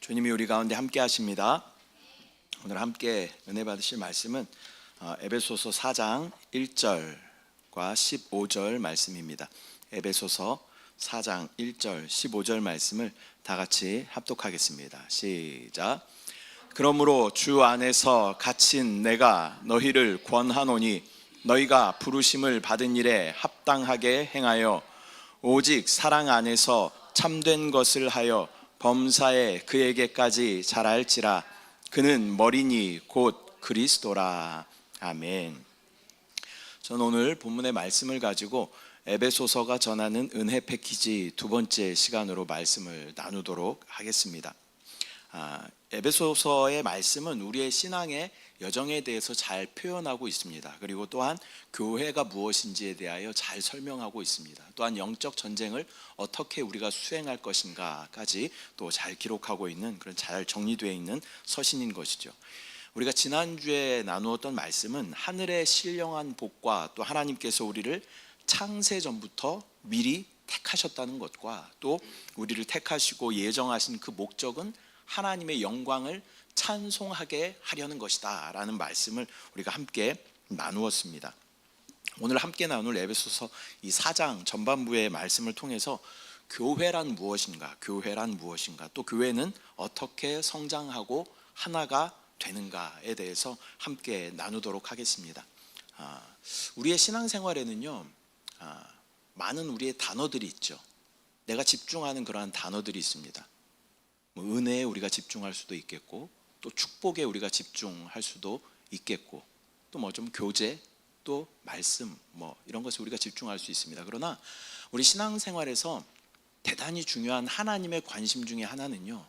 주님이 우리 가운데 함께 하십니다. 오늘 함께 은혜 받으실 말씀은 에베소서 4장 1절과 15절 말씀입니다. 에베소서 4장 1절 15절 말씀을 다 같이 합독하겠습니다. 시작. 그러므로 주 안에서 갇힌 내가 너희를 권하노니 너희가 부르심을 받은 일에 합당하게 행하여 오직 사랑 안에서 참된 것을 하여 범사에 그에게까지 자랄지라. 그는 머리니 곧 그리스도라. 아멘. 저는 오늘 본문의 말씀을 가지고 에베소서가 전하는 은혜 패키지 두 번째 시간으로 말씀을 나누도록 하겠습니다. 에베소서의 말씀은 우리의 신앙의 여정에 대해서 잘 표현하고 있습니다. 그리고 또한 교회가 무엇인지에 대하여 잘 설명하고 있습니다. 또한 영적 전쟁을 어떻게 우리가 수행할 것인가까지 또 잘 기록하고 있는 그런 잘 정리되어 있는 서신인 것이죠. 우리가 지난주에 나누었던 말씀은 하늘의 신령한 복과 또 하나님께서 우리를 창세 전부터 미리 택하셨다는 것과 또 우리를 택하시고 예정하신 그 목적은 하나님의 영광을 찬송하게 하려는 것이다 라는 말씀을 우리가 함께 나누었습니다. 오늘 함께 나눌 에베소서 이 4장 전반부의 말씀을 통해서 교회란 무엇인가, 또 교회는 어떻게 성장하고 하나가 되는가에 대해서 함께 나누도록 하겠습니다. 우리의 신앙생활에는요, 많은 우리의 단어들이 있죠. 내가 집중하는 그러한 단어들이 있습니다. 은혜에 우리가 집중할 수도 있겠고, 또 축복에 우리가 집중할 수도 있겠고, 또 좀 교제, 또 말씀, 이런 것에 우리가 집중할 수 있습니다. 그러나 우리 신앙생활에서 대단히 중요한 하나님의 관심 중에 하나는요,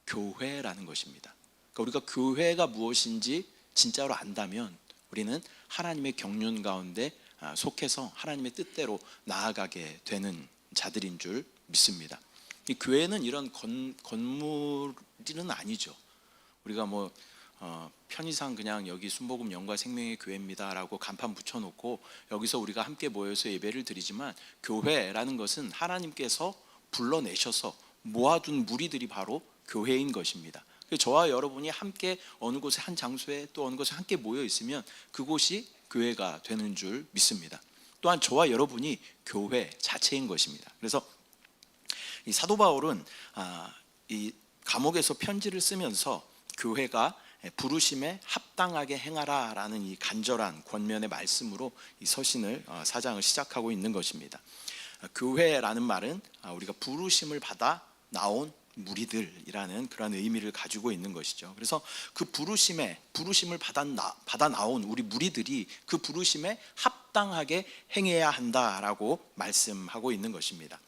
교회라는 것입니다. 그러니까 우리가 교회가 무엇인지 진짜로 안다면 우리는 하나님의 경륜 가운데 속해서 하나님의 뜻대로 나아가게 되는 자들인 줄 믿습니다. 이 교회는 이런 건물은 아니죠. 우리가 편의상 그냥 여기 순복음 영과 생명의 교회입니다라고 간판 붙여놓고 여기서 우리가 함께 모여서 예배를 드리지만, 교회라는 것은 하나님께서 불러내셔서 모아둔 무리들이 바로 교회인 것입니다. 저와 여러분이 함께 어느 곳에 한 장소에 또 어느 곳에 함께 모여 있으면 그곳이 교회가 되는 줄 믿습니다. 또한 저와 여러분이 교회 자체인 것입니다. 그래서 이 사도 바울은 이 감옥에서 편지를 쓰면서 교회가 부르심에 합당하게 행하라 라는 이 간절한 권면의 말씀으로 이 서신을 4장을 시작하고 있는 것입니다. 교회라는 말은 우리가 부르심을 받아 나온 무리들이라는 그런 의미를 가지고 있는 것이죠. 그래서 그 부르심을 받아 나온 우리 무리들이 그 부르심에 합당하게 행해야 한다라고 말씀하고 있는 것입니다.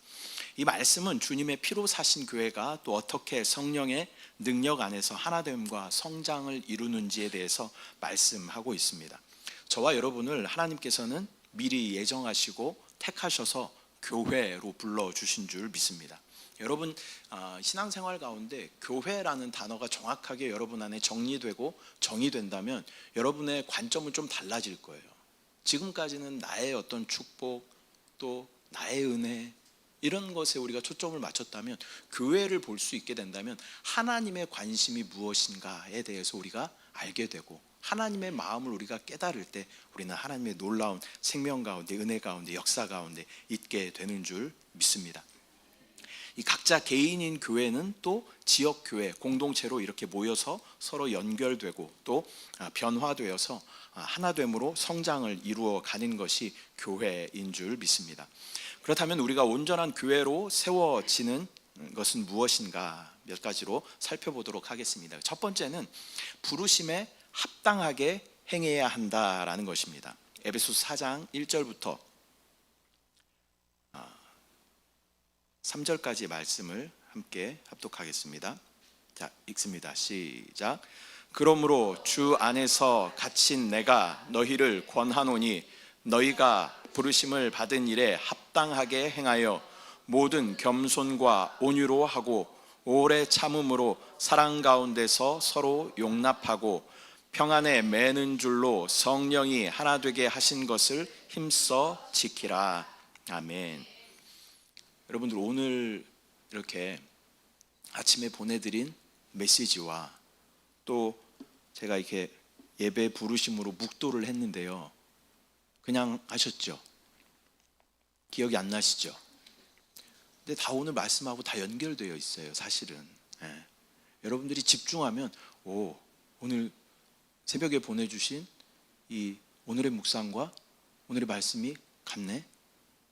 이 말씀은 주님의 피로 사신 교회가 또 어떻게 성령의 능력 안에서 하나됨과 성장을 이루는지에 대해서 말씀하고 있습니다. 저와 여러분을 하나님께서는 미리 예정하시고 택하셔서 교회로 불러주신 줄 믿습니다. 여러분 신앙생활 가운데 교회라는 단어가 정확하게 여러분 안에 정리되고 정의된다면 여러분의 관점은 좀 달라질 거예요. 지금까지는 나의 어떤 축복, 또 나의 은혜, 이런 것에 우리가 초점을 맞췄다면, 교회를 볼 수 있게 된다면 하나님의 관심이 무엇인가에 대해서 우리가 알게 되고, 하나님의 마음을 우리가 깨달을 때 우리는 하나님의 놀라운 생명 가운데, 은혜 가운데, 역사 가운데 있게 되는 줄 믿습니다. 이 각자 개인인 교회는 또 지역교회, 공동체로 이렇게 모여서 서로 연결되고 또 변화되어서 하나됨으로 성장을 이루어 가는 것이 교회인 줄 믿습니다. 그렇다면 우리가 온전한 교회로 세워지는 것은 무엇인가 몇 가지로 살펴보도록 하겠습니다. 첫 번째는 부르심에 합당하게 행해야 한다라는 것입니다. 에베소서 4장 1절부터 3절까지의 말씀을 함께 합독하겠습니다. 자, 읽습니다. 시작. 그러므로 주 안에서 갇힌 내가 너희를 권하노니 너희가 부르심을 받은 일에 합당하게 행하여 모든 겸손과 온유로 하고 오래 참음으로 사랑 가운데서 서로 용납하고 평안에 매는 줄로 성령이 하나 되게 하신 것을 힘써 지키라. 아멘. 여러분들 오늘 이렇게 아침에 보내드린 메시지와 또 제가 이렇게 예배 부르심으로 묵도를 했는데요. 그냥 하셨죠? 기억이 안 나시죠? 근데 다 오늘 말씀하고 다 연결되어 있어요, 사실은. 예. 여러분들이 집중하면 오늘 새벽에 보내주신 이 오늘의 묵상과 오늘의 말씀이 같네?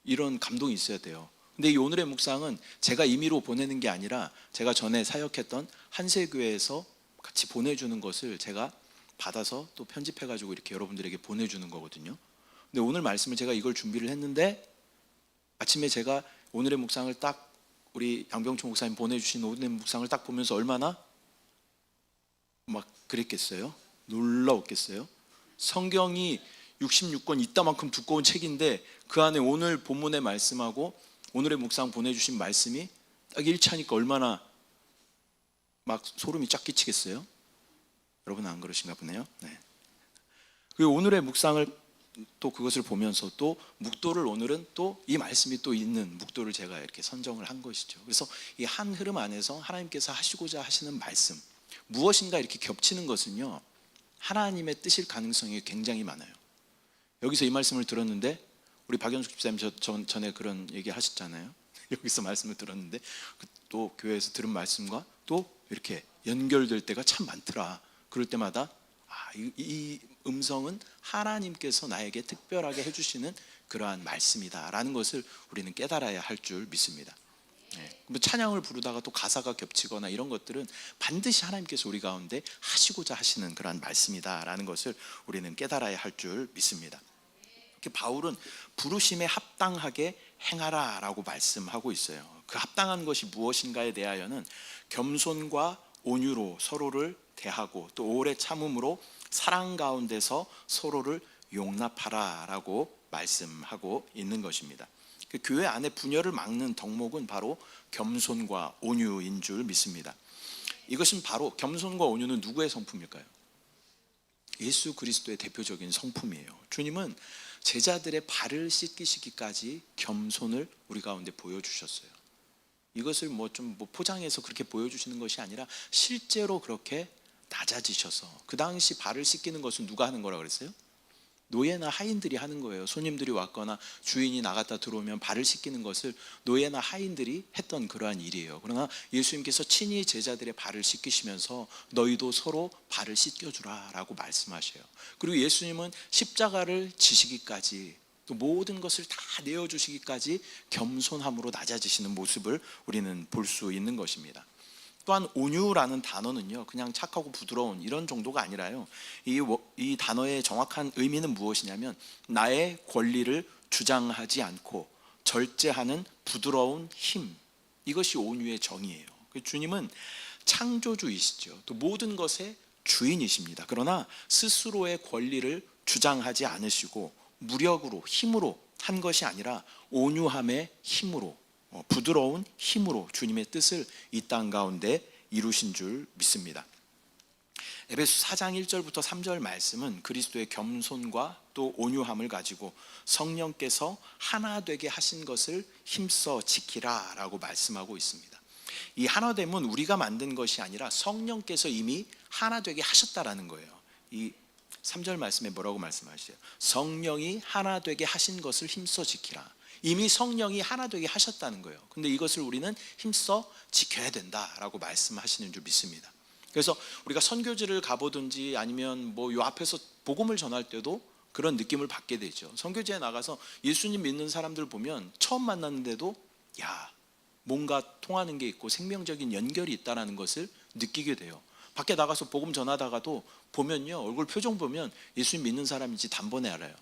이런 감동이 있어야 돼요. 근데 이 오늘의 묵상은 제가 임의로 보내는 게 아니라 제가 전에 사역했던 한세교회에서 같이 보내주는 것을 제가 받아서 또 편집해가지고 이렇게 여러분들에게 보내주는 거거든요. 근데 오늘 말씀을 제가 이걸 준비를 했는데 아침에 제가 오늘의 묵상을 딱 우리 양병총 목사님 보내주신 오늘의 묵상을 딱 보면서 얼마나 막 그랬겠어요? 놀라웠겠어요? 성경이 66권 이따만큼 두꺼운 책인데 그 안에 오늘 본문의 말씀하고 오늘의 묵상 보내주신 말씀이 딱 일치하니까 얼마나 막 소름이 쫙 끼치겠어요? 여러분 안 그러신가 보네요. 네. 그리고 오늘의 묵상을 또 그것을 보면서 또 묵도를 오늘은 또 이 말씀이 또 있는 묵도를 제가 이렇게 선정을 한 것이죠. 그래서 이 한 흐름 안에서 하나님께서 하시고자 하시는 말씀 무엇인가 이렇게 겹치는 것은요 하나님의 뜻일 가능성이 굉장히 많아요. 여기서 이 말씀을 들었는데 우리 박영숙 집사님 전에 그런 얘기 하셨잖아요. 여기서 말씀을 들었는데 또 교회에서 들은 말씀과 또 이렇게 연결될 때가 참 많더라. 그럴 때마다 이 음성은 하나님께서 나에게 특별하게 해주시는 그러한 말씀이다라는 것을 우리는 깨달아야 할 줄 믿습니다. 뭐 찬양을 부르다가 또 가사가 겹치거나 이런 것들은 반드시 하나님께서 우리 가운데 하시고자 하시는 그러한 말씀이다라는 것을 우리는 깨달아야 할 줄 믿습니다. 이렇게 바울은 부르심에 합당하게 행하라라고 말씀하고 있어요. 그 합당한 것이 무엇인가에 대하여는 겸손과 온유로 서로를 대하고 또 오래 참음으로 사랑 가운데서 서로를 용납하라라고 말씀하고 있는 것입니다. 그 교회 안에 분열을 막는 덕목은 바로 겸손과 온유인 줄 믿습니다. 이것은 바로 겸손과 온유는 누구의 성품일까요? 예수 그리스도의 대표적인 성품이에요. 주님은 제자들의 발을 씻기시기까지 겸손을 우리 가운데 보여주셨어요. 이것을 좀 포장해서 그렇게 보여주시는 것이 아니라 실제로 그렇게 낮아지셔서 그 당시 발을 씻기는 것은 누가 하는 거라고 그랬어요? 노예나 하인들이 하는 거예요. 손님들이 왔거나 주인이 나갔다 들어오면 발을 씻기는 것을 노예나 하인들이 했던 그러한 일이에요. 그러나 예수님께서 친히 제자들의 발을 씻기시면서 너희도 서로 발을 씻겨주라 라고 말씀하셔요. 그리고 예수님은 십자가를 지시기까지 또 모든 것을 다 내어주시기까지 겸손함으로 낮아지시는 모습을 우리는 볼 수 있는 것입니다. 또한 온유라는 단어는요 그냥 착하고 부드러운 이런 정도가 아니라요 이 단어의 정확한 의미는 무엇이냐면 나의 권리를 주장하지 않고 절제하는 부드러운 힘, 이것이 온유의 정의예요. 주님은 창조주이시죠. 또 모든 것의 주인이십니다. 그러나 스스로의 권리를 주장하지 않으시고 무력으로 힘으로 한 것이 아니라 온유함의 힘으로 부드러운 힘으로 주님의 뜻을 이 땅 가운데 이루신 줄 믿습니다. 에베소 4장 1절부터 3절 말씀은 그리스도의 겸손과 또 온유함을 가지고 성령께서 하나 되게 하신 것을 힘써 지키라 라고 말씀하고 있습니다. 이 하나됨은 우리가 만든 것이 아니라 성령께서 이미 하나 되게 하셨다라는 거예요. 이 3절 말씀에 뭐라고 말씀하시죠? 성령이 하나 되게 하신 것을 힘써 지키라. 이미 성령이 하나 되게 하셨다는 거예요. 근데 이것을 우리는 힘써 지켜야 된다라고 말씀하시는 줄 믿습니다. 그래서 우리가 선교지를 가보든지 아니면 요 앞에서 복음을 전할 때도 그런 느낌을 받게 되죠. 선교지에 나가서 예수님 믿는 사람들 보면 처음 만났는데도 뭔가 통하는 게 있고 생명적인 연결이 있다는 것을 느끼게 돼요. 밖에 나가서 복음 전하다가도 보면요 얼굴 표정 보면 예수님 믿는 사람인지 단번에 알아요.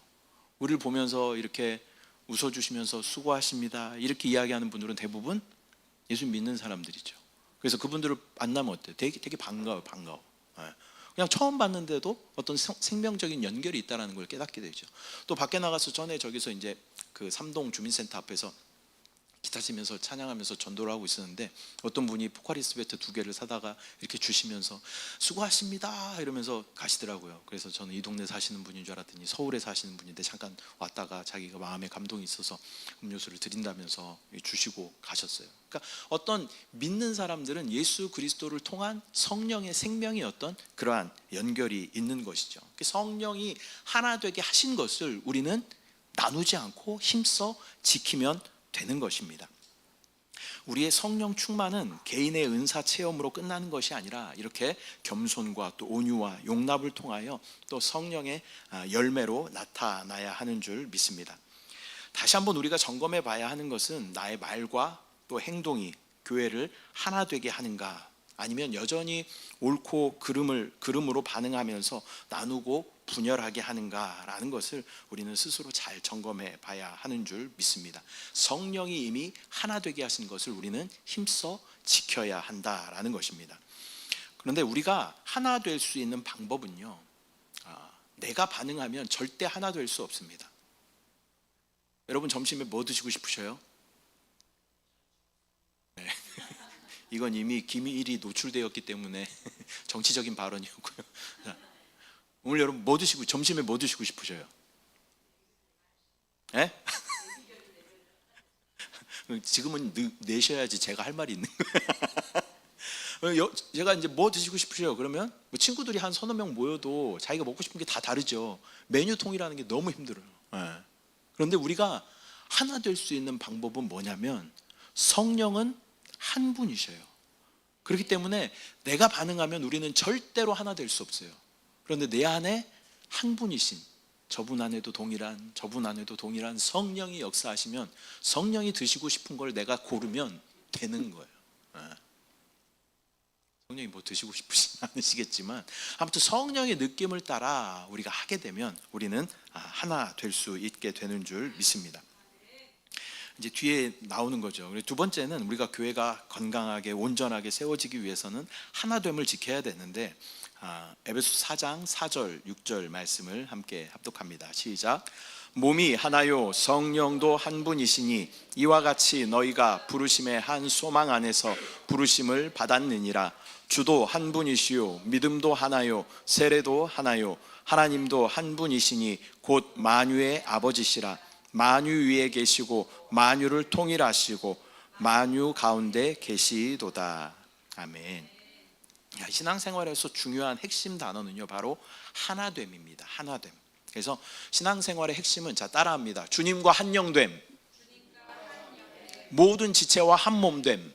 우리를 보면서 이렇게 웃어주시면서 수고하십니다 이렇게 이야기하는 분들은 대부분 예수 믿는 사람들이죠. 그래서 그분들을 만나면 어때요? 되게 반가워. 그냥 처음 봤는데도 어떤 생명적인 연결이 있다는 걸 깨닫게 되죠. 또 밖에 나가서 전에 저기서 이제 그 삼동 주민센터 앞에서 기타 치면서 찬양하면서 전도를 하고 있었는데 어떤 분이 포카리 스웨트 2개를 사다가 이렇게 주시면서 수고하십니다 이러면서 가시더라고요. 그래서 저는 이 동네 사시는 분인 줄 알았더니 서울에 사시는 분인데 잠깐 왔다가 자기가 마음에 감동이 있어서 음료수를 드린다면서 주시고 가셨어요. 그러니까 어떤 믿는 사람들은 예수 그리스도를 통한 성령의 생명의 어떤 그러한 연결이 있는 것이죠. 성령이 하나 되게 하신 것을 우리는 나누지 않고 힘써 지키면 되는 것입니다. 우리의 성령 충만은 개인의 은사 체험으로 끝나는 것이 아니라 이렇게 겸손과 또 온유와 용납을 통하여 또 성령의 열매로 나타나야 하는 줄 믿습니다. 다시 한번 우리가 점검해 봐야 하는 것은 나의 말과 또 행동이 교회를 하나 되게 하는가, 아니면 여전히 옳고 그름으로 반응하면서 나누고 분열하게 하는가라는 것을 우리는 스스로 잘 점검해 봐야 하는 줄 믿습니다. 성령이 이미 하나 되게 하신 것을 우리는 힘써 지켜야 한다라는 것입니다. 그런데 우리가 하나 될 수 있는 방법은요, 내가 반응하면 절대 하나 될 수 없습니다. 여러분 점심에 뭐 드시고 싶으셔요? 네. 이건 이미 기밀이 노출되었기 때문에 정치적인 발언이었고요. 오늘 여러분 뭐 드시고, 점심에 뭐 드시고 싶으셔요? 네? 지금은 내셔야지 제가 할 말이 있는 거예요. 제가 이제 뭐 드시고 싶으셔요? 그러면 뭐 친구들이 한 서너 명 모여도 자기가 먹고 싶은 게 다 다르죠. 메뉴통이라는 게 너무 힘들어요. 네. 그런데 우리가 하나 될 수 있는 방법은 뭐냐면 성령은 한 분이셔요. 그렇기 때문에 내가 반응하면 우리는 절대로 하나 될 수 없어요. 그런데 내 안에 한 분이신, 저분 안에도 동일한 성령이 역사하시면 성령이 드시고 싶은 걸 내가 고르면 되는 거예요. 성령이 뭐 드시고 싶으신 않으시겠지만 아무튼 성령의 느낌을 따라 우리가 하게 되면 우리는 하나 될 수 있게 되는 줄 믿습니다. 이제 뒤에 나오는 거죠. 두 번째는 우리가 교회가 건강하게 온전하게 세워지기 위해서는 하나됨을 지켜야 되는데, 에베소 4장 4절 6절 말씀을 함께 합독합니다. 시작. 몸이 하나요 성령도 한 분이시니 이와 같이 너희가 부르심의 한 소망 안에서 부르심을 받았느니라. 주도 한 분이시요 믿음도 하나요 세례도 하나요 하나님도 한 분이시니 곧 만유의 아버지시라. 만유 위에 계시고 만유를 통일하시고 만유 가운데 계시도다. 아멘. 신앙생활에서 중요한 핵심 단어는요 바로 하나됨입니다. 하나됨. 그래서 신앙생활의 핵심은, 자 따라합니다. 주님과 한영됨, 모든 지체와 한 몸됨.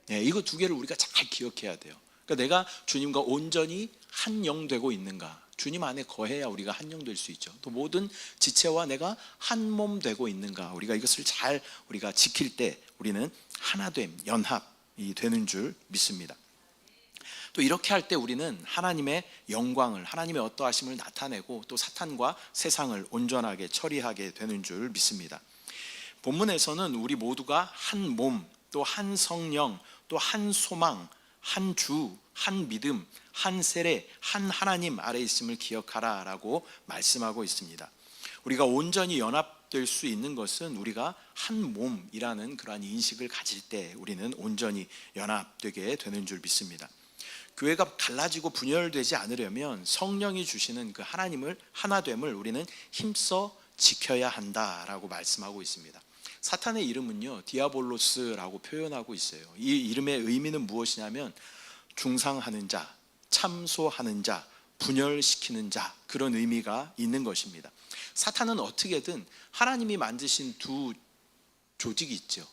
이거 두 개를 우리가 잘 기억해야 돼요. 그러니까 내가 주님과 온전히 한영되고 있는가, 주님 안에 거해야 우리가 한영될 수 있죠. 또 모든 지체와 내가 한 몸 되고 있는가, 우리가 이것을 잘 우리가 지킬 때 우리는 하나됨, 연합이 되는 줄 믿습니다. 또 이렇게 할 때 우리는 하나님의 영광을, 하나님의 어떠하심을 나타내고 또 사탄과 세상을 온전하게 처리하게 되는 줄 믿습니다. 본문에서는 우리 모두가 한 몸, 또 한 성령, 또 한 소망, 한 주, 한 믿음, 한 세례, 한 하나님 아래 있음을 기억하라 라고 말씀하고 있습니다. 우리가 온전히 연합될 수 있는 것은 우리가 한 몸이라는 그러한 인식을 가질 때 우리는 온전히 연합되게 되는 줄 믿습니다. 교회가 갈라지고 분열되지 않으려면 성령이 주시는 그 하나님을, 하나됨을 우리는 힘써 지켜야 한다라고 말씀하고 있습니다. 사탄의 이름은요 디아볼로스라고 표현하고 있어요. 이 이름의 의미는 무엇이냐면 중상하는 자, 참소하는 자, 분열시키는 자, 그런 의미가 있는 것입니다. 사탄은 어떻게든 하나님이 만드신 두 조직이 있죠.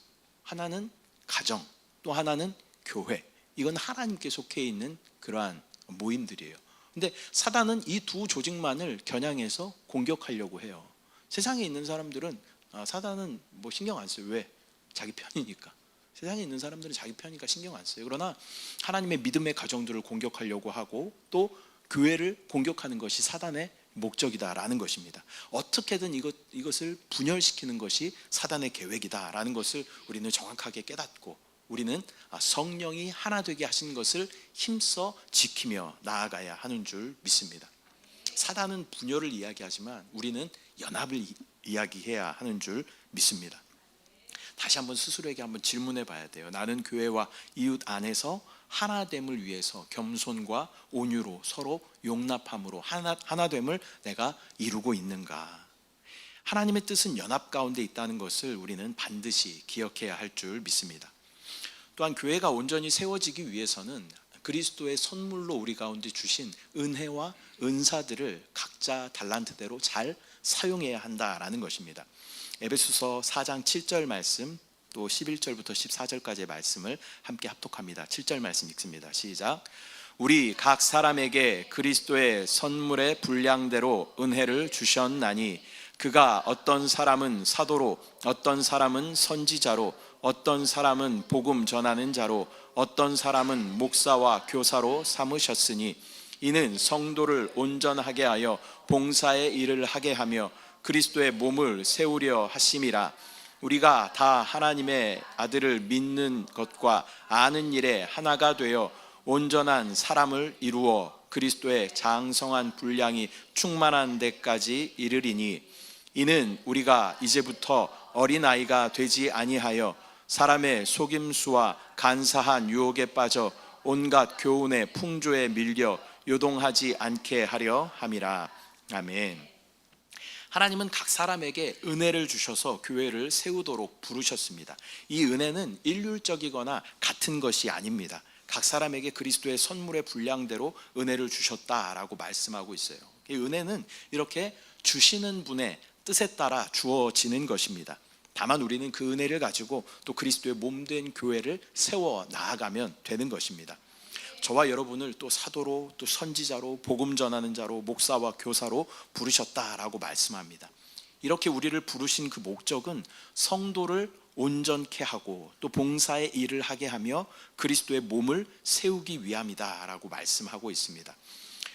하나는 가정, 또 하나는 교회. 이건 하나님께 속해 있는 그러한 모임들이에요. 근데 사단은 이 두 조직만을 겨냥해서 공격하려고 해요. 세상에 있는 사람들은 사단은 뭐 신경 안 써요. 왜? 자기 편이니까. 세상에 있는 사람들은 자기 편이니까 신경 안 써요. 그러나 하나님의 믿음의 가정들을 공격하려고 하고 또 교회를 공격하는 것이 사단의 목적이다라는 것입니다. 어떻게든 이것을 분열시키는 것이 사단의 계획이다라는 것을 우리는 정확하게 깨닫고 우리는 성령이 하나 되게 하신 것을 힘써 지키며 나아가야 하는 줄 믿습니다. 사단은 분열을 이야기하지만 우리는 연합을 이야기해야 하는 줄 믿습니다. 다시 한번 스스로에게 한번 질문해 봐야 돼요. 나는 교회와 이웃 안에서 하나됨을 위해서 겸손과 온유로 서로 용납함으로 하나됨을 내가 이루고 있는가? 하나님의 뜻은 연합 가운데 있다는 것을 우리는 반드시 기억해야 할 줄 믿습니다. 또한 교회가 온전히 세워지기 위해서는 그리스도의 선물로 우리 가운데 주신 은혜와 은사들을 각자 달란트대로 잘 사용해야 한다라는 것입니다. 에베소서 4장 7절 말씀, 또 11절부터 14절까지의 말씀을 함께 합독합니다. 7절 말씀 읽습니다. 시작. 우리 각 사람에게 그리스도의 선물의 분량대로 은혜를 주셨나니 그가 어떤 사람은 사도로, 어떤 사람은 선지자로, 어떤 사람은 복음 전하는 자로, 어떤 사람은 목사와 교사로 삼으셨으니 이는 성도를 온전하게 하여 봉사의 일을 하게 하며 그리스도의 몸을 세우려 하심이라. 우리가 다 하나님의 아들을 믿는 것과 아는 일에 하나가 되어 온전한 사람을 이루어 그리스도의 장성한 분량이 충만한 데까지 이르리니 이는 우리가 이제부터 어린아이가 되지 아니하여 사람의 속임수와 간사한 유혹에 빠져 온갖 교훈의 풍조에 밀려 요동하지 않게 하려 함이라. 아멘. 하나님은 각 사람에게 은혜를 주셔서 교회를 세우도록 부르셨습니다. 이 은혜는 일률적이거나 같은 것이 아닙니다. 각 사람에게 그리스도의 선물의 분량대로 은혜를 주셨다라고 말씀하고 있어요. 이 은혜는 이렇게 주시는 분의 뜻에 따라 주어지는 것입니다. 다만 우리는 그 은혜를 가지고 또 그리스도의 몸된 교회를 세워 나아가면 되는 것입니다. 저와 여러분을 또 사도로, 또 선지자로, 복음 전하는 자로, 목사와 교사로 부르셨다라고 말씀합니다. 이렇게 우리를 부르신 그 목적은 성도를 온전케 하고 또 봉사의 일을 하게 하며 그리스도의 몸을 세우기 위함이다라고 말씀하고 있습니다.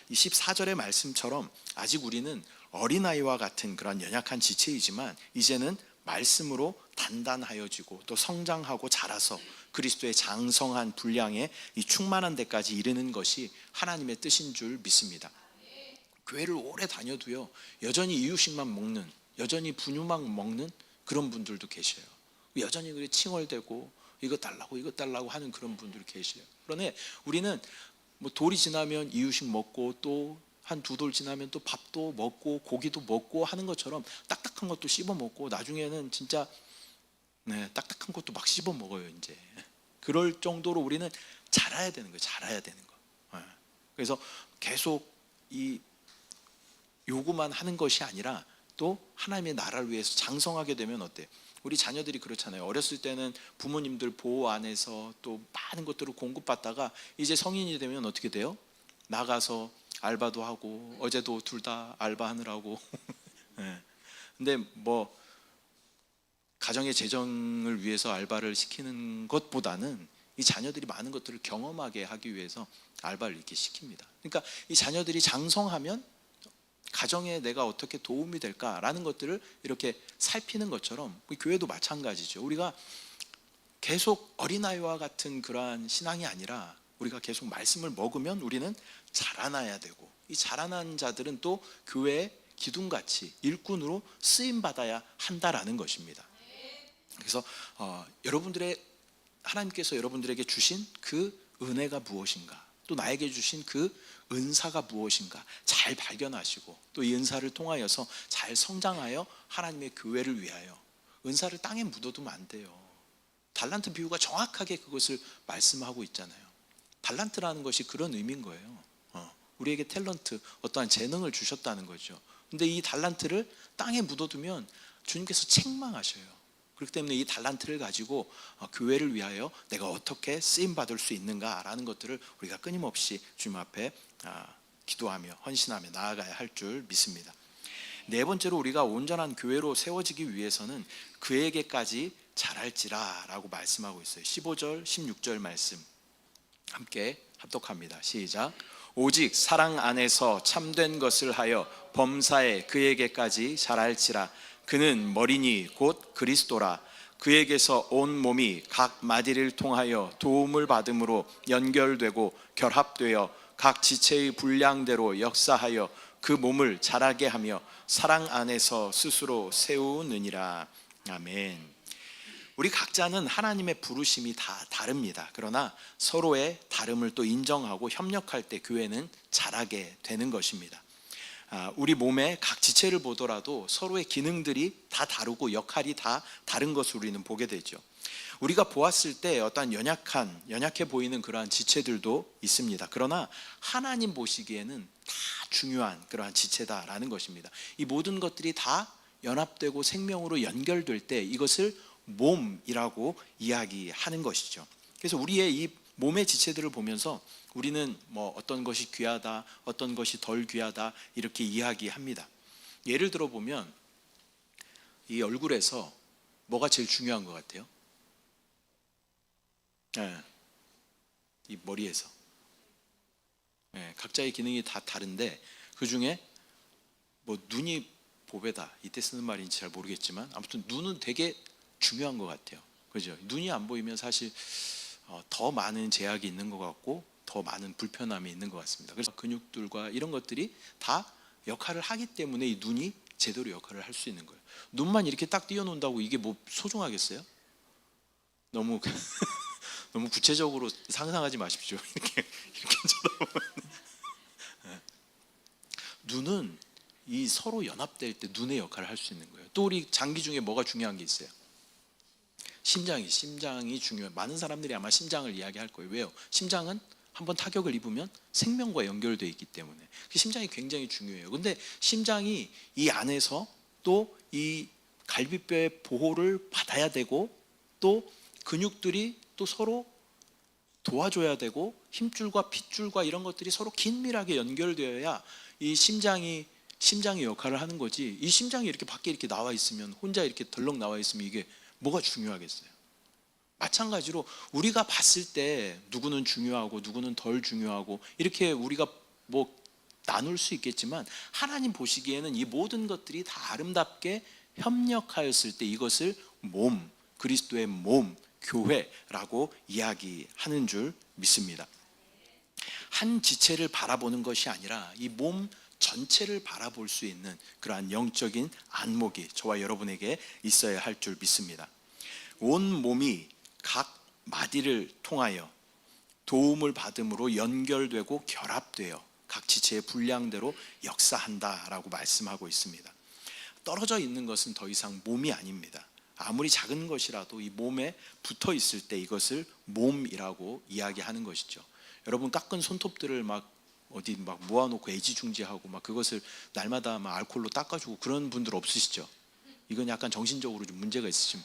이 14절의 말씀처럼 아직 우리는 어린아이와 같은 그런 연약한 지체이지만 이제는 말씀으로 단단하여지고 또 성장하고 자라서 그리스도의 장성한 분량에 이 충만한 데까지 이르는 것이 하나님의 뜻인 줄 믿습니다. 교회를 오래 다녀도요, 여전히 이유식만 먹는, 여전히 분유만 먹는 그런 분들도 계셔요. 여전히 그게 칭얼대고 이거 달라고 하는 그런 분들이 계셔요. 그러나 우리는 뭐 돌이 지나면 이유식 먹고 또 한 두 돌 지나면 또 밥도 먹고 고기도 먹고 하는 것처럼 딱딱한 것도 씹어 먹고 나중에는 진짜 딱딱한 것도 막 씹어 먹어요. 이제 그럴 정도로 우리는 자라야 되는 거예요. 자라야 되는 거. 그래서 계속 이 요구만 하는 것이 아니라 또 하나님의 나라를 위해서 장성하게 되면 어때요? 우리 자녀들이 그렇잖아요. 어렸을 때는 부모님들 보호 안에서 또 많은 것들을 공급받다가 이제 성인이 되면 어떻게 돼요? 나가서 알바도 하고, 어제도 둘 다 알바하느라고 근데 뭐 가정의 재정을 위해서 알바를 시키는 것보다는 이 자녀들이 많은 것들을 경험하게 하기 위해서 알바를 이렇게 시킵니다. 그러니까 이 자녀들이 장성하면 가정에 내가 어떻게 도움이 될까라는 것들을 이렇게 살피는 것처럼 교회도 마찬가지죠. 우리가 계속 어린아이와 같은 그러한 신앙이 아니라 우리가 계속 말씀을 먹으면 우리는 자라나야 되고, 이 자라난 자들은 또 교회의 기둥같이 일꾼으로 쓰임받아야 한다라는 것입니다. 그래서 하나님께서 여러분들에게 주신 그 은혜가 무엇인가, 또 나에게 주신 그 은사가 무엇인가 잘 발견하시고 또 이 은사를 통하여서 잘 성장하여 하나님의 교회를 위하여, 은사를 땅에 묻어두면 안 돼요. 달란트 비유가 정확하게 그것을 말씀하고 있잖아요. 달란트라는 것이 그런 의미인 거예요. 우리에게 탤런트, 어떠한 재능을 주셨다는 거죠. 근데 이 달란트를 땅에 묻어두면 주님께서 책망하셔요. 그렇기 때문에 이 달란트를 가지고 교회를 위하여 내가 어떻게 쓰임받을 수 있는가라는 것들을 우리가 끊임없이 주님 앞에 기도하며 헌신하며 나아가야 할 줄 믿습니다. 네 번째로 우리가 온전한 교회로 세워지기 위해서는 그에게까지 자랄지라 라고 말씀하고 있어요. 15절 16절 말씀 함께 합독합니다. 시작. 오직 사랑 안에서 참된 것을 하여 범사에 그에게까지 자랄지라. 그는 머리니 곧 그리스도라. 그에게서 온 몸이 각 마디를 통하여 도움을 받음으로 연결되고 결합되어 각 지체의 분량대로 역사하여 그 몸을 자라게 하며 사랑 안에서 스스로 세우느니라. 아멘. 우리 각자는 하나님의 부르심이 다 다릅니다. 그러나 서로의 다름을 또 인정하고 협력할 때 교회는 자라게 되는 것입니다. 우리 몸의 각 지체를 보더라도 서로의 기능들이 다 다르고 역할이 다 다른 것을 우리는 보게 되죠. 우리가 보았을 때 어떠한 연약해 보이는 그러한 지체들도 있습니다. 그러나 하나님 보시기에는 다 중요한 그러한 지체다라는 것입니다. 이 모든 것들이 다 연합되고 생명으로 연결될 때 이것을 몸이라고 이야기하는 것이죠. 그래서 우리의 이 몸의 지체들을 보면서 우리는 뭐 어떤 것이 귀하다, 어떤 것이 덜 귀하다 이렇게 이야기합니다. 예를 들어 보면 이 얼굴에서 뭐가 제일 중요한 것 같아요? 이 머리에서. 각자의 기능이 다 다른데 그 중에 뭐 눈이 보배다 이때 쓰는 말인지 잘 모르겠지만 아무튼 눈은 되게 중요한 것 같아요. 그죠? 눈이 안 보이면 사실 더 많은 제약이 있는 것 같고 더 많은 불편함이 있는 것 같습니다. 그래서 근육들과 이런 것들이 다 역할을 하기 때문에 이 눈이 제대로 역할을 할 수 있는 거예요. 눈만 이렇게 딱 띄워놓는다고 이게 뭐 소중하겠어요? 너무 너무 구체적으로 상상하지 마십시오. 이렇게 쳐다보면 눈은 이 서로 연합될 때 눈의 역할을 할 수 있는 거예요. 또 우리 장기 중에 뭐가 중요한 게 있어요? 심장이 중요해요. 많은 사람들이 아마 심장을 이야기할 거예요. 왜요? 심장은 한번 타격을 입으면 생명과 연결되어 있기 때문에 심장이 굉장히 중요해요. 근데 심장이 이 안에서 또 이 갈비뼈의 보호를 받아야 되고 또 근육들이 또 서로 도와줘야 되고 힘줄과 핏줄과 이런 것들이 서로 긴밀하게 연결되어야 이 심장이 역할을 하는 거지. 이 심장이 이렇게 밖에 이렇게 나와 있으면 혼자 이렇게 덜렁 나와 있으면 이게 뭐가 중요하겠어요? 마찬가지로 우리가 봤을 때 누구는 중요하고 누구는 덜 중요하고 이렇게 우리가 뭐 나눌 수 있겠지만 하나님 보시기에는 이 모든 것들이 다 아름답게 협력하였을 때 이것을 몸, 그리스도의 몸, 교회라고 이야기하는 줄 믿습니다. 한 지체를 바라보는 것이 아니라 이 몸 전체를 바라볼 수 있는 그러한 영적인 안목이 저와 여러분에게 있어야 할 줄 믿습니다. 온 몸이 각 마디를 통하여 도움을 받음으로 연결되고 결합되어 각 지체의 분량대로 역사한다라고 말씀하고 있습니다. 떨어져 있는 것은 더 이상 몸이 아닙니다. 아무리 작은 것이라도 이 몸에 붙어 있을 때 이것을 몸이라고 이야기하는 것이죠. 여러분 깎은 손톱들을 막 어디 막 모아놓고 애지중지하고 막 그것을 날마다 막 알코올로 닦아주고 그런 분들 없으시죠? 이건 약간 정신적으로 좀 문제가 있으시면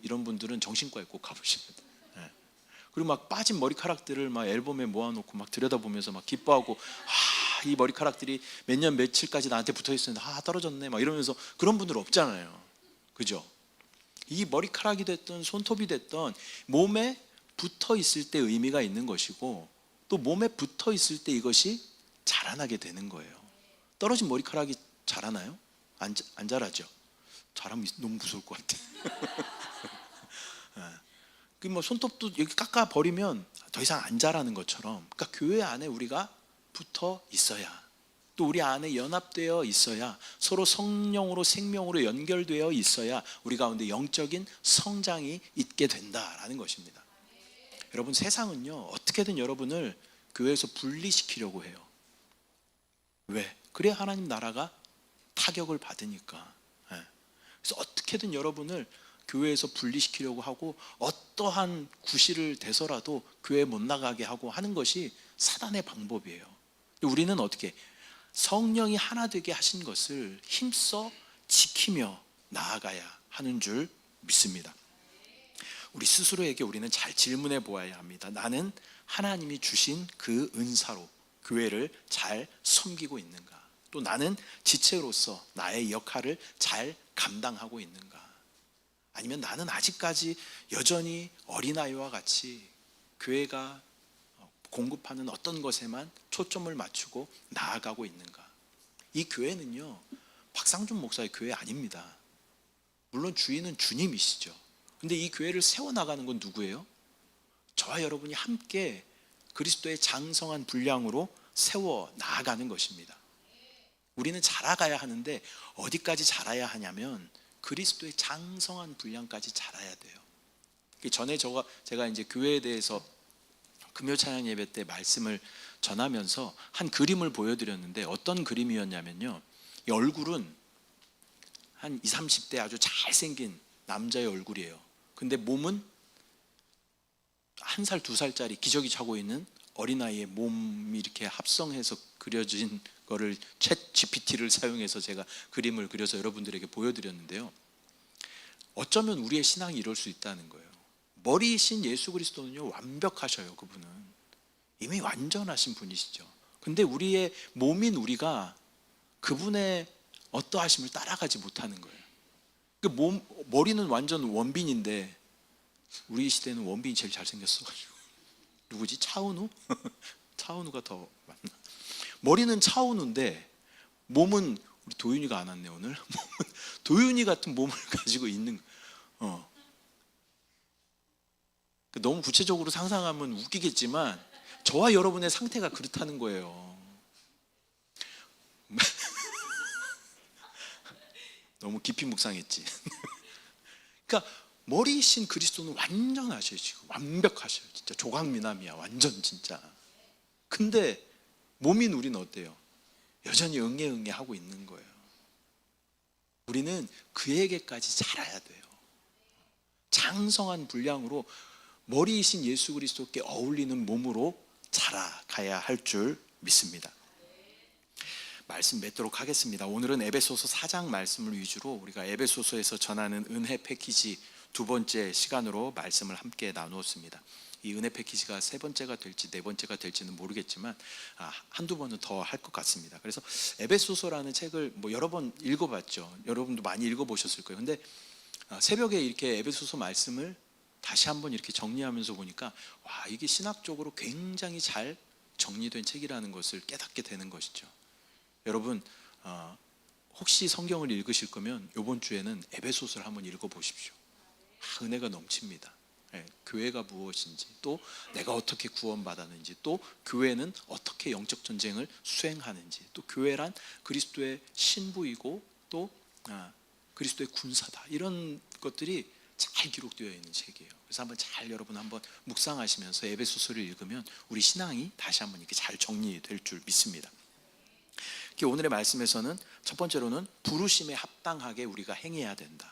이런 분들은 정신과에 꼭 가보십니다. 그리고 막 빠진 머리카락들을 막 앨범에 모아놓고 막 들여다보면서 막 기뻐하고 이 머리카락들이 몇 년 며칠까지 나한테 붙어 있었는데 떨어졌네 막 이러면서 그런 분들 없잖아요. 그죠? 이 머리카락이 됐든 손톱이 됐든 몸에 붙어 있을 때 의미가 있는 것이고 또 몸에 붙어 있을 때 이것이 자라나게 되는 거예요. 떨어진 머리카락이 자라나요? 안 자라죠. 자라면 너무 무서울 것 같아. 그 뭐 손톱도 이렇게 깎아 버리면 더 이상 안 자라는 것처럼, 그러니까 교회 안에 우리가 붙어 있어야, 또 우리 안에 연합되어 있어야, 서로 성령으로 생명으로 연결되어 있어야 우리 가운데 영적인 성장이 있게 된다라는 것입니다. 여러분 세상은요 어떻게든 여러분을 교회에서 분리시키려고 해요. 왜? 그래야 하나님 나라가 타격을 받으니까. 그래서 어떻게든 여러분을 교회에서 분리시키려고 하고 어떠한 구실을 대서라도 교회 못 나가게 하고 하는 것이 사단의 방법이에요. 우리는 어떻게 성령이 하나 되게 하신 것을 힘써 지키며 나아가야 하는 줄 믿습니다. 우리 스스로에게 우리는 잘 질문해 보아야 합니다. 나는 하나님이 주신 그 은사로 교회를 잘 섬기고 있는가? 또 나는 지체로서 나의 역할을 잘 감당하고 있는가? 아니면 나는 아직까지 여전히 어린아이와 같이 교회가 공급하는 어떤 것에만 초점을 맞추고 나아가고 있는가? 이 교회는요 박상준 목사의 교회 아닙니다. 물론 주인은 주님이시죠. 근데 이 교회를 세워나가는 건 누구예요? 저와 여러분이 함께 그리스도의 장성한 분량으로 세워 나아가는 것입니다. 우리는 자라가야 하는데 어디까지 자라야 하냐면 그리스도의 장성한 분량까지 자라야 돼요. 전에 제가 이제 교회에 대해서 금요 찬양 예배 때 말씀을 전하면서 한 그림을 보여드렸는데, 어떤 그림이었냐면요, 이 얼굴은 한 20, 30대 아주 잘생긴 남자의 얼굴이에요. 근데 몸은 1살, 2살짜리 기저귀 차고 있는 어린아이의 몸이 이렇게 합성해서 그려진 거를 챗 GPT를 사용해서 제가 그림을 그려서 여러분들에게 보여드렸는데요, 어쩌면 우리의 신앙이 이럴 수 있다는 거예요. 머리이신 예수 그리스도는요, 완벽하셔요. 그분은 이미 완전하신 분이시죠. 근데 우리의 몸인 우리가 그분의 어떠하심을 따라가지 못하는 거예요. 머리는 완전 원빈인데, 우리 시대는 원빈이 제일 잘생겼어가지고, 누구지? 차은우? 차은우가 더 맞나? 머리는 차은우인데 몸은, 우리 도윤이가 안 왔네 오늘. 몸은 도윤이 같은 몸을 가지고 있는. 너무 구체적으로 상상하면 웃기겠지만 저와 여러분의 상태가 그렇다는 거예요. 너무 깊이 묵상했지. 그러니까 머리이신 그리스도는 완전하셔요. 지금 완벽하셔요. 진짜 조각미남이야. 완전 진짜. 근데 몸인 우리는 어때요? 여전히 응애 하고 있는 거예요. 우리는 그에게까지 자라야 돼요. 장성한 분량으로 머리이신 예수 그리스도께 어울리는 몸으로 자라가야 할 줄 믿습니다. 말씀 맺도록 하겠습니다. 오늘은 에베소서 4장 말씀을 위주로 우리가 에베소서에서 전하는 은혜 패키지 두 번째 시간으로 말씀을 함께 나누었습니다. 이 은혜 패키지가 세 번째가 될지 네 번째가 될지는 모르겠지만 한두 번은 더 할 것 같습니다. 그래서 에베소서라는 책을 여러 번 읽어봤죠. 여러분도 많이 읽어보셨을 거예요. 근데 새벽에 이렇게 에베소서 말씀을 다시 한번 이렇게 정리하면서 보니까, 와, 이게 신학적으로 굉장히 잘 정리된 책이라는 것을 깨닫게 되는 것이죠. 여러분, 혹시 성경을 읽으실 거면 이번 주에는 에베소서를 한번 읽어보십시오. 은혜가 넘칩니다. 교회가 무엇인지, 또 내가 어떻게 구원받았는지, 또 교회는 어떻게 영적 전쟁을 수행하는지, 또 교회란 그리스도의 신부이고 또 그리스도의 군사다, 이런 것들이 잘 기록되어 있는 책이에요. 그래서 여러분 한번 묵상하시면서 에베소서를 읽으면 우리 신앙이 다시 한번 이렇게 잘 정리될 줄 믿습니다. 오늘의 말씀에서는 첫 번째로는 부르심에 합당하게 우리가 행해야 된다.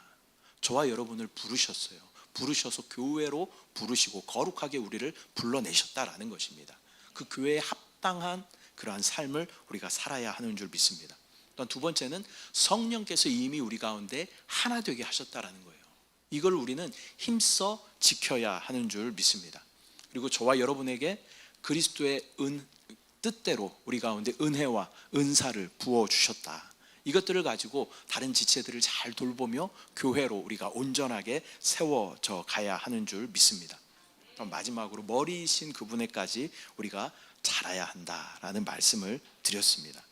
저와 여러분을 부르셨어요. 부르셔서 교회로 부르시고 거룩하게 우리를 불러내셨다라는 것입니다. 그 교회에 합당한 그러한 삶을 우리가 살아야 하는 줄 믿습니다. 또한 두 번째는 성령께서 이미 우리 가운데 하나 되게 하셨다라는 거예요. 이걸 우리는 힘써 지켜야 하는 줄 믿습니다. 그리고 저와 여러분에게 그리스도의 뜻대로 우리 가운데 은혜와 은사를 부어주셨다. 이것들을 가지고 다른 지체들을 잘 돌보며 교회로 우리가 온전하게 세워져 가야 하는 줄 믿습니다. 마지막으로 머리이신 그분에까지 우리가 자라야 한다라는 말씀을 드렸습니다.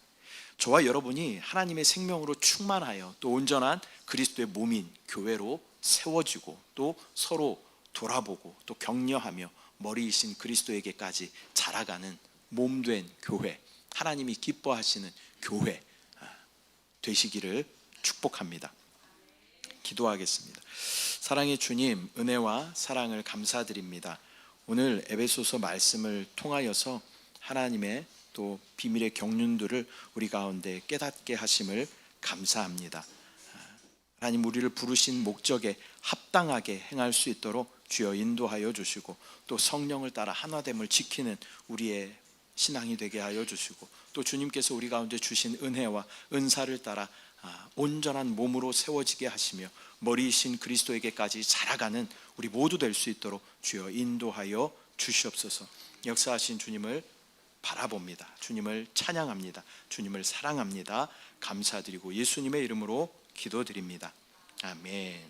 저와 여러분이 하나님의 생명으로 충만하여 또 온전한 그리스도의 몸인 교회로 세워지고 또 서로 돌아보고 또 격려하며 머리이신 그리스도에게까지 자라가는 몸된 교회, 하나님이 기뻐하시는 교회 되시기를 축복합니다. 기도하겠습니다. 사랑의 주님, 은혜와 사랑을 감사드립니다. 오늘 에베소서 말씀을 통하여서 하나님의 또 비밀의 경륜들을 우리 가운데 깨닫게 하심을 감사합니다. 하나님, 우리를 부르신 목적에 합당하게 행할 수 있도록 주여 인도하여 주시고, 또 성령을 따라 하나됨을 지키는 우리의 신앙이 되게 하여 주시고, 또 주님께서 우리 가운데 주신 은혜와 은사를 따라 온전한 몸으로 세워지게 하시며 머리이신 그리스도에게까지 자라가는 우리 모두 될 수 있도록 주여 인도하여 주시옵소서. 역사하신 주님을 바라봅니다. 주님을 찬양합니다. 주님을 사랑합니다. 감사드리고 예수님의 이름으로 기도드립니다. 아멘.